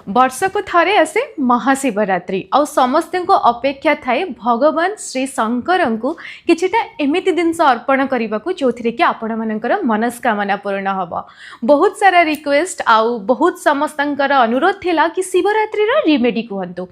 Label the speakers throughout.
Speaker 1: वर्षको थरे आसे महाशिवरात्रि आ समस्त को अपेक्षा थाए भगवान श्री शंकर को किछिटा एमिति जिनस अर्पण करने को जो थी कि आपण मानकर मनस्कामना पूर्ण हम। बहुत सारा रिक्वेस्ट आउ बहुत समस्त अनुरोध थिला कि शिवरात्रि रिमेडी कहतु।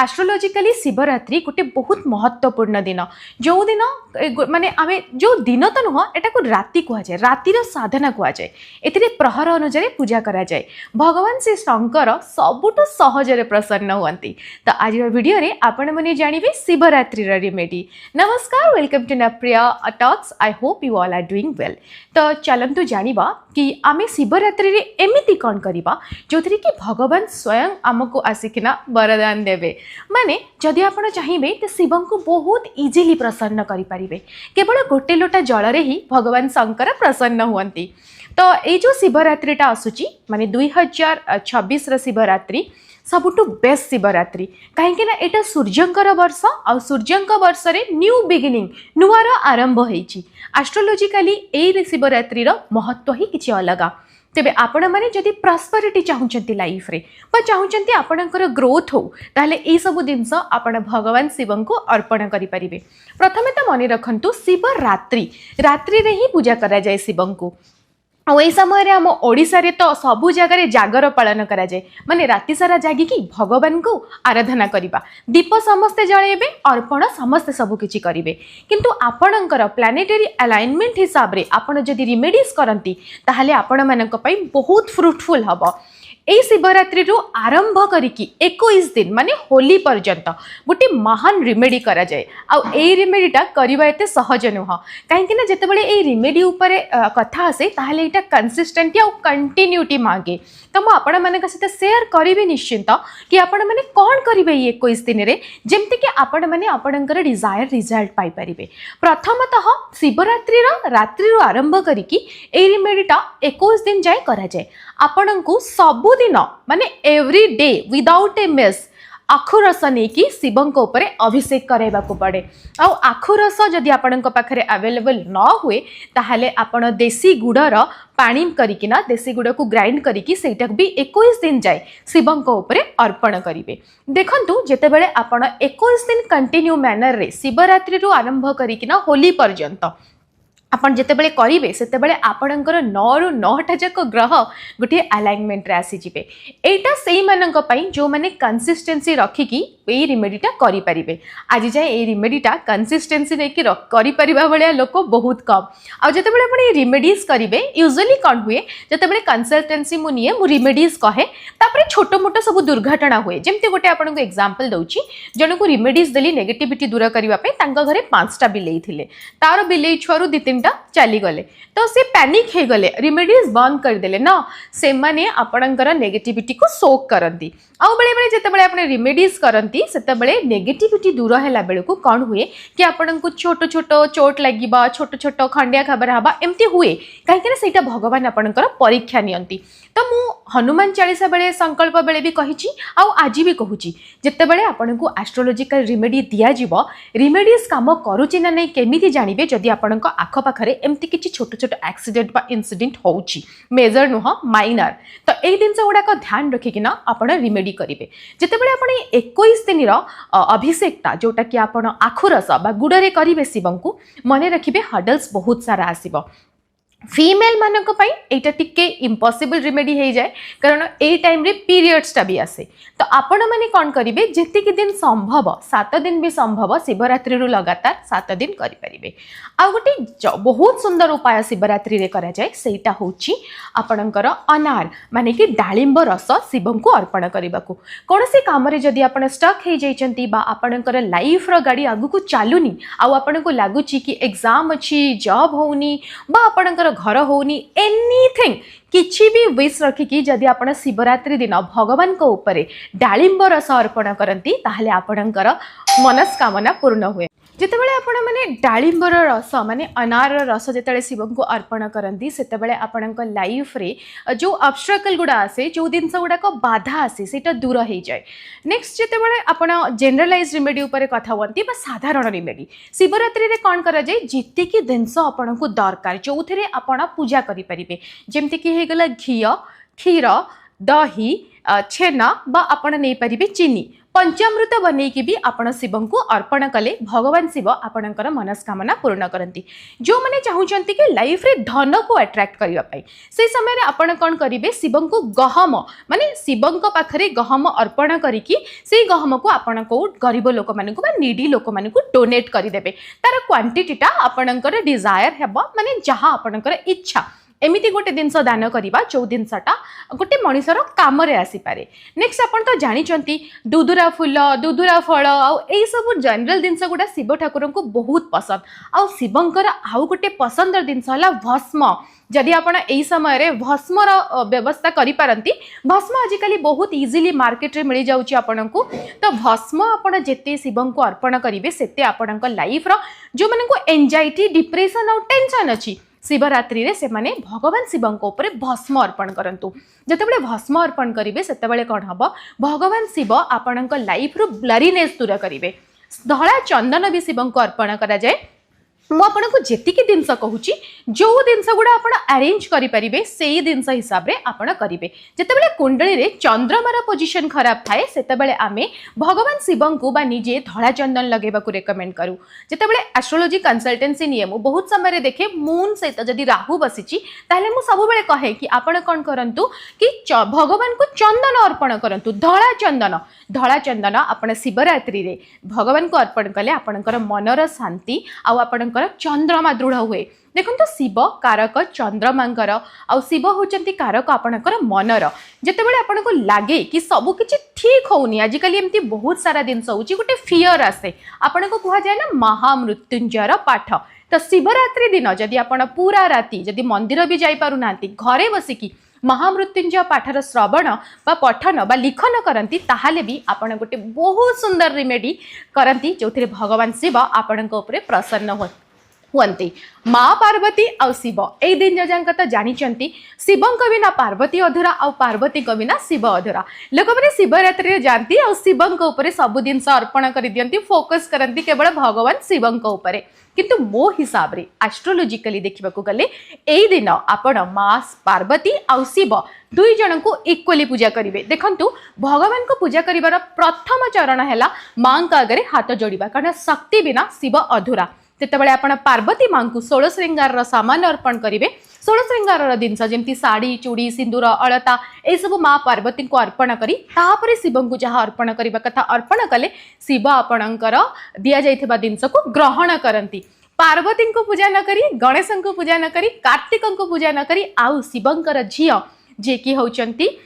Speaker 1: एस्ट्रोलॉजिकली शिवरात्रि गोटे बहुत महत्वपूर्ण दिन जो दिन माने आम जो दिन तो नुह एटा को राति कहुए रातिर साधना कहुए ए प्रहर अनुसार पूजा करा जाए। भगवान श्री शंकर सबुठ सहजरे प्रसन्न हुअंती। तो आज वीडियो रे आपण माने जानिबे शिवरात्रि रिमेडी। नमस्कार, वेलकम टू नप्रिया talks. I hope you all are doing well. तो चलंतु जानिबा कि आमे शिवरात्रि रे एमिति कोन करिबा जो थी कि भगवान स्वयं आमको आसिकिना वरदान देवे। माने जदि आपण चाहिए तो शिव को बहुत इजिली प्रसन्न करें। केवल गोटे लोटा जल रे ही भगवान शंकर प्रसन्न हुअंती। तो ये जो शिवरात्रिटा आसूची माने 2026 शिवरात्रि सबुठु बेस्ट शिवरात्रि कहीं एटा सूर्यंकर वर्ष आ सूर्यंक वर्ष रे न्यू बिगिनिंग नुआर आरंभ होईची। एस्ट्रोलॉजिकली ए शिवरात्रि महत्व ही किछि अलगा। तेबे आपण माने जदि प्रॉस्पेरिटी चाहूचंती लाइफ रे बा चाहूचंती आपणकर ग्रोथ हो ताहले ए सब जिनस आपण भगवान शिव को अर्पण करि परिबे। प्रथमे तो मन रखंतु शिवरात्रि रात्रि रे ही पूजा करा जाए शिव को। आई समय आम ओडिशा रे तो सबु जगह जागर पालन करा जाए माने राति सारा जागिकी भगवान को आराधना करिबा। दीप समस्ते जळेबे, अर्पण समस्ते सबु किछि करिवे। किंतु आपणकर प्लानेटरी अलाइनमेंट हिसाब रे आपण जदि रिमेडीज करंती ताहले आपण मानक पई बहुत फ्रुटफुल हबो। ए शिवरात्रि आरंभ करिकी 21 दिन माने होली पर्यंत गोटे महान रिमेडी करा जाए। आ ए रिमेडीटा करबा एते सहज नुह कहीं जितेबाला ए रिमेडी उपरे कथा आसे ताहले एटा कंसिस्टेंटी आ कंटिन्यूटी मांगे। तो मु आपण माने सहित शेयर करी निश्चिंत कि आपण माने कौन करिवे 21 दिन रे जेमति कि आपण माने आपणकर डिजायर रिजल्ट पाई परिबे। प्रथमतः शिवरात्रि रात्रि आरंभ करिकी ए रिमेडीटा 21 दिन जाए करा जाए। आपण को सबुदिन माने एवरी डे विदाउट ए मिस आखु रस नहीं कि शिवं ऊपर अभिषेक कराइबा को पड़े। आखु रस जदि आपण पाखरे अवेलेबल न हुए ताहले आपण देसी गुड़र पानी करिकिना देसी गुड़ को ग्राइंड करिकी सेटा भी 21 दिन जाए शिवं ऊपर अर्पण करिवे। देखंतु जेतेबेले आपण 21 दिन कंटिन्यू मैनर रे शिवरात्रि आरंभ करिकिना होली पर्यंत आपण जेतेबेले करिवे सेतेबेले आपणकर 9 रु 9टा जाक ग्रह गोटे अलाइनमेंट रे आसी जिवे। एटा सेही मानक पई जो माने कंसिस्टेंसी रखिकी ए रिमेडीटा करि परिबे। आज जाय ए रिमेडीटा कंसिस्टेंसी नै कि करि परिबा बळिया लोक बहुत कम। आ जेतेबेले आपण ए रिमेडीज करिवे यूजुअली कोन हुए जेतेबेले कंसल्टेंसी मु निये मु रिमेडीज कहे तापरे छोटो मोटो सब दुर्घटना हुए। जेमते गोटे आपण को एग्जांपल दउची जणको रिमेडीज देली नेगेटिविटी दूर करिवा पे तांका घरे 5टा बिलेई थिले तारो बिलेई छुआरु 2-3टा चली गले तो से पैनिक हे गले रिमेडीज बंद कर देले ना से माने आपणकर नेगेटिविटी को सोक करंती। आउ बेले बेले जेतेबेले आपण रिमेडीज करंती सेतेबेले नेगेटिविटी दूर हैला बेले को कोन हुए कि आपण को छोटो छोटो चोट लागिबा छोटो छोटो खंडिया खबर हबा एमती हुए कहीं सेटा भगवान आपणकर परीक्षा नियंती। तो मु हनुमान चालीसा बेले संकल्प बेले भी कहिची आउ आज भी कहूची जेतेबेले आपण को एस्ट्रोलॉजिकल रिमेडी दिया जिवो रिमेडीज काम करूची ना नै केमिति जानिबे जदि आपण को आख पाखरे एमती किछि छोटो छोटो एक्सीडेंट बा इंसिडेंट होउची मेजर नुह माइनर। तो ए जिनस गुडा को ध्यान रखिकिना आपण रिमेडी करिवे। जेतेबेले आपण 21 दिन अभिषेकटा जोटा कि आपण आखुरस बा गुडरे करिवे शिवं को मने रखिबे हडल्स बहुत सारा आसीबो। फीमेल मानक पई एटा टिके इम्पॉसिबल रिमेडी हो जाए कारण ए टाइम रे पीरियड्स टा भी आसे। तो आपण माने कोन करिवे जेतिक दिन संभव 7 दिन भी संभव शिवरात्रि रु लगातार 7 दिन करि परिबे। आ गोटे बहुत सुंदर उपाय शिवरात्रि रे करा जाए सेटा होची आपणकर अनार माने कि डालिंब रस शिवं को अर्पण करबा को। कोनसे काम रे जदि आपण स्टक हे जाइचंती बा आपणकर लाइफ रो गाड़ी आगु को चालुनी आ आपण को लागुची कि एग्जाम अछि जॉब होउनी बा आपणकर घर होनी एनीथिंग किछि भी विश रखिकी जदि आपण शिवरात्रि दिन भगवान को ऊपर डालिंब रस अर्पण करंती ताहले आपणकर मनस्कामना पूर्ण हुए। जितेबाला आपण माने डालिंबर रस माने अनार रस जितेबाला शिवं को अर्पण करंती सेतेबाला आपणक लाइफ रे जो ऑब्स्ट्रकल गुडा आसे जो जिनस गुडा को बाधा आसे सेटा दूर हो जाए। नेक्स्ट जितेबाला आपण जनरलाइज रिमेडी ऊपर कथा हुअंती बा साधारण रिमेडी शिवरात्रि रे कोन करा जाए जितिकी जिनस आपण को दरकार जो थरे आपण पूजा करि परिबे जेमति कि हे गला घी क्षीर दही छेना बा आपण नहीं पारिबे चीनी पंचामृत बनईकी भी आपण शिव को अर्पण कले भगवान शिव आपणकर मनस्कामना पूर्ण करती। जो मैंने चाहूँगी कि लाइफ रे धन को अट्रैक्ट करने से समय आपण कौन करेंगे शिव को गहम माने शिव पाखे गहम अर्पण करिकी से गहम को आपण को गरीब लोक मान नीडी लोक मान डोनेट करदेवे तार क्वांटिटीटा आपणकर डिजायर है माने जहाँ आपणकर इच्छा एमिति गोटे जिनस दान करवा जो जिनसटा गोटे मनीषर काम आसीपे। नेक्स्ट आपन तो जानी दुदुरा फूल दुदुरा फल आई सब जनरल जिनस गुड़ा शिव ठाकुर को बहुत पसंद आउ शिवंकर आउ गोटे पसंदर जिनस है भस्म। जदि आपण एई समय रे भस्मर व्यवस्था करि पारंती भस्म आजिकली बहुत इजीली मार्केट रे मिल जाउची आपनकु तो भस्म आपण जेते शिवं को अर्पण करिवे सेते आपनक लाइफ रो जो माने को एंजाइटी डिप्रेशन और टेंशन अछि शिवरात्रि रे से माने भगवान शिवं को ऊपर भस्म अर्पण करंतु। जतेबेले भस्म अर्पण करिवे सेतेबेले कोन हबो भगवान शिव आपनक लाइफ रो ब्लरीनेस दूर करिवे। धला चंदन भी शिवं को अर्पण करा जाए। मुझे जेतिकी जिनस कहूँ जो जिनस गुड़ा आप अरेंज करेंगे से ही जिनस हिसाब से आपड़ करेंगे। जितेबाला कुंडली रे चंद्रमार पोजिशन खराब थाए से आम भगवान शिव को बा निजे धला चंदन लगेगा रेकमेंड करूँ। जितेबाला एस्ट्रोलोजी कंसल्टेंसी निये मु बहुत समय देखे मून सहित जदि राहु बसी ताले सब कहे कि आपण कौन करूँ कि भगवान को चंदन अर्पण करूँ धला चंदन आपण शिवरात्रि रे भगवान को अर्पण कले आपणकर मनर शांति आपणकर चंद्रमा दृढ़ हुए। देखो तो शिव कारक चंद्रमांकर आउ शिव होचंती कारक आपणकर मनर। जेतेबेले आपन को लागे कि सब किछि ठीक होउनी आजिकल एमती बहुत सारा जिनस होउची गोटे फियर आसे आपन को कहा जाए ना महामृत्युंजयर पाठ। तो शिवरात्रि दिन जदि आपण पूरा राति जदि मंदिर भी जाई पारु नांती घरे बसिकी महामृत्युंजय पाठर श्रवण बा पठन बा लिखन करती ताहाले भी आपण गोटे बहुत सुंदर रिमेडी करती जो भगवान शिव आपण प्रसन्न हुअन्ति। माँ पार्वती आउ शिव ए दिन जाक तो जानी शिव बिना पार्वती अधूरा आउ पार्वती बिना शिव अधूरा। लोक मैंने शिवरात्रि जाती आ शिव सब जिन अर्पण कर दियंती फोकस करती केवल भगवान शिव उपरे। किंतु मो हिसाब रे एस्ट्रोलॉजिकली देखा गले एई दिन आपण माँ पार्वती आउ शिव दुई जन को इक्वली पूजा करेंगे। देखंतु भगवान को पूजा करिवार प्रथम चरण है माँ का आगे हाथ जोड़िबा कारण शक्ति बिना शिव अधूरा। तेतबेले आपण पार्वती माँ को 16 श्रृंगार सामान अर्पण करेंगे। 16 श्रृंगार जिनस जमी साड़ी चूड़ी सिंदूर अलता यह सब माँ पार्वती को अर्पण करी तापरे शिव को जहाँ अर्पण करने कथा अर्पण कले शिव आपणकर दि जाइथिबा जिनस को ग्रहण करती। पार्वती को पूजा न करी गणेश को पूजा न करी कार्तिक को पूजा न करी आउ शिवंकर झील जे कि होचंती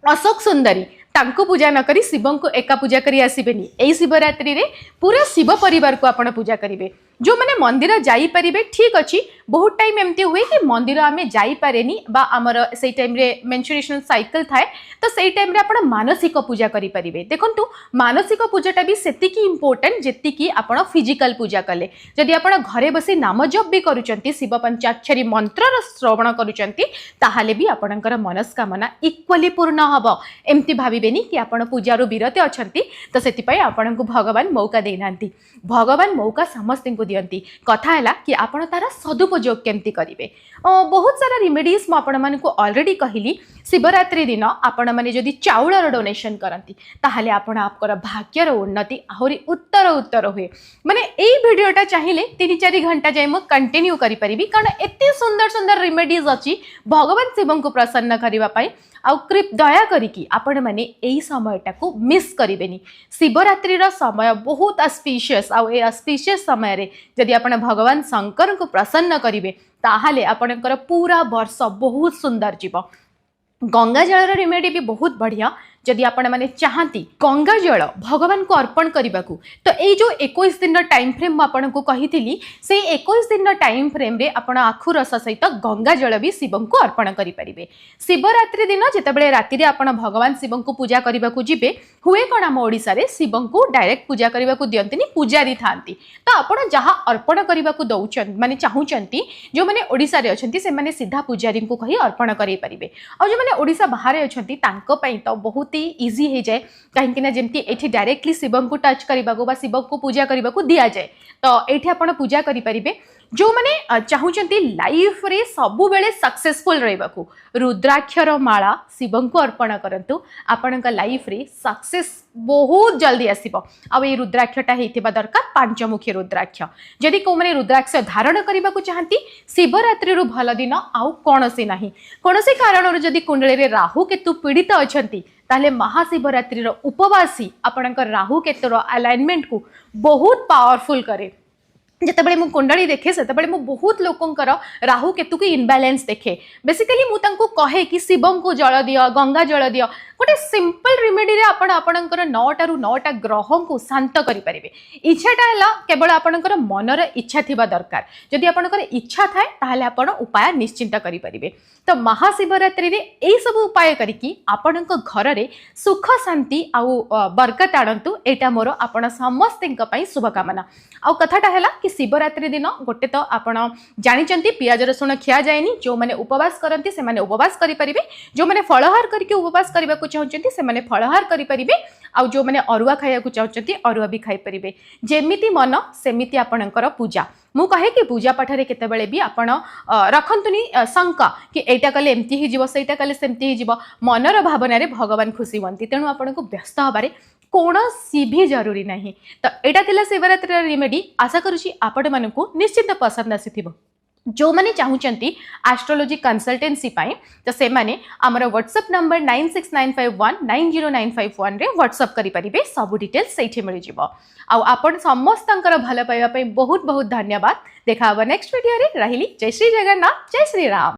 Speaker 1: अशोक सुंदरी तांको पूजा न करी शिव को एका पूजा करी आसबेनी। यही शिवरात्रि रे पूरा शिव परिवार को आपण पूजा करेंगे। जो मैंने मंदिर जाइपारे ठीक अच्छी बहुत टाइम एमती हुए कि मंदिर आम जाइपारे बा आमर से टाइम रे मेंस्ट्रुएशन साइकिल थाए तो से टाइम रे आपण मानसिक पूजा करेंगे। देखंतु मानसिक पूजाटा भी सेतिकी इंपोर्टेंट जेतिकी आपण फिजिकल पूजा कले। जदि आपण घरे बसी नाम जप भी करूचंती शिव पंचाक्षरी मंत्र श्रवण करूचंती ताहाले भी आपणकर मनस्कामना इक्वली पूर्ण हबो। एमती भाबिबेनी कि आपण पूजारो विरति अछंती तो सेति पई आपणको भगवान मौका देनांती। भगवान मौका समस्त को दियंती। कथा है कि आपण तार सदुपयोग केमती करेंगे। बहुत सारा रिमेडीज मुझे ऑलरेडी कहली। शिवरात्रि दिन आपण मैंने जदि चाउलर डोनेशन करती ताहले आपण आपकर भाग्यर उन्नति आहरी उत्तर उत्तर हुए। माने एई भिडियोटा चाहिए 3-4 घंटा जाए मुझे कंटिन्यू करि परिबी कारण एते सुंदर सुंदर रिमेडीज अच्छी भगवान शिव को प्रसन्न करने आउ कृप दया करिकी आपण माने एई समयटा को मिस करिबेनी। शिवरात्रि समय बहुत ऑस्पिशियस आउ ए ऑस्पिशियस समय रे जदि आपण भगवान शंकर को प्रसन्न करिवे ताहाले आपणकर पूरा वर्ष बहुत सुंदर जीव। गंगा जल रिमेडी भी बहुत बढ़िया। जदि आपण माने चाहती गंगा जल भगवान को अर्पण करने को तो ये जो 21 दिन टाइम फ्रेम आपन को कही से 21 दिन टाइम फ्रेम रे आपण आखु रस सहित गंगा जल भी शिव को अर्पण करेंगे। शिवरात्रि दिन जितेबाला राति आपण भगवान शिव को पूजा करने को जीवे हुए कौन आम ओडिशा रे शिव को डायरेक्ट पूजा करने को दियंतिनी पूजारी थांती तो आपण जहाँ अर्पण करने को दौरान माने चाहूँगी जो मैंने ओडिशा रे अछंती से माने सीधा पूजारी को कही अर्पण करें पारे और जो मैंने ओडिशा बाहर अछंती तांको पई तो बहुत अति इजी हो जाए कहीं जमती एठी डायरेक्टली शिव को टच करने शिव को पूजा करने को दि जाए तो ये आप पूजा करेंगे जो मैंने चाहूँगी लाइफ रे सबु बेले सक्सेसफुल रहा रुद्राक्षर माला शिव को अर्पण करंतु आपण लाइफ रे सक्सेस बहुत जल्दी आसीबो आ ये रुद्राक्षटा हेतिबा दरकार पांचमुखी रुद्राक्ष जदि को माने रुद्राक्ष धारण करने को चाहती शिवरात्रि रु भल दिन आउ कौनसी नाही कौनसी कारण जदि कुंडली रे राहु केतु पीड़ित अछंती ताले महाशिवरात्रि रो उपवासी आपणकर राहु केतुर अलाइनमेंट को बहुत पावरफुल करे जितेबाला मु कुंडली देखे से बहुत लोकंकर राहु केतु की इनबैलेंस देखे बेसिकली मु तांको कहे कि शिव को जल दियो गंगा जल दियो गोटे सिंपल रेमेडी रे आपण आपणकर 9टा रु 9टा ग्रह को शांत करि परिबे इच्छाटा हला केवल आपणकर मनर इच्छा थिबा दरकार जदि आपणकर इच्छा थाए ताहले आपण उपाय निश्चिंत करि परिबे तो महाशिवरात्रि रे एई सब उपाय करिकी आपणक घर रे सुख शांति आउ बरकत आणंतु एटा मोर आपण समस्तक पई शुभकामना आउ कथाटा हला कि शिवरात्रि दिन गोटे तो आपण जानिचंती पियाज रसुण खिया जाएनी जो माने उपवास करंती से माने उपवास करि परिबे जो माने फलहार करके उपवास करबा को चाहउचंती से माने फलहार करि परिबे आउ जो माने अरुआ खाया को चाहउचंती अरुआ भी खाई परिबे जेमिति मन सेमिति आपणकर पूजा मु कहे कि पूजा पाठरे केतेबेले भी आपण रखंतुनी शंका कि एटा कले एमती ही जीव सेटा कले सेमती ही जीव मनर भावना रे भगवान खुशी हुंती तेणु आपण को व्यस्त हबारे कौनसी भी जरूरी नहीं तो एटा थिला शिवरात्रि रेमेडी आशा करूची आपण मानकु निश्चित पसंद आसीथिबो जो माने चाहूचंती एस्ट्रोलॉजी कंसल्टेंसी पाए तो से माने हमर व्हाट्सएप नंबर 9695190951 रे व्हाट्सएप करि परिबे सब डिटेल्स सेठी मिल जिवो आ आपण समस्तंकर भल पाइबा पे बहुत बहुत धन्यवाद देखा नेक्स्ट वीडियो रे रहिली जय श्री जगन्नाथ जय श्री राम।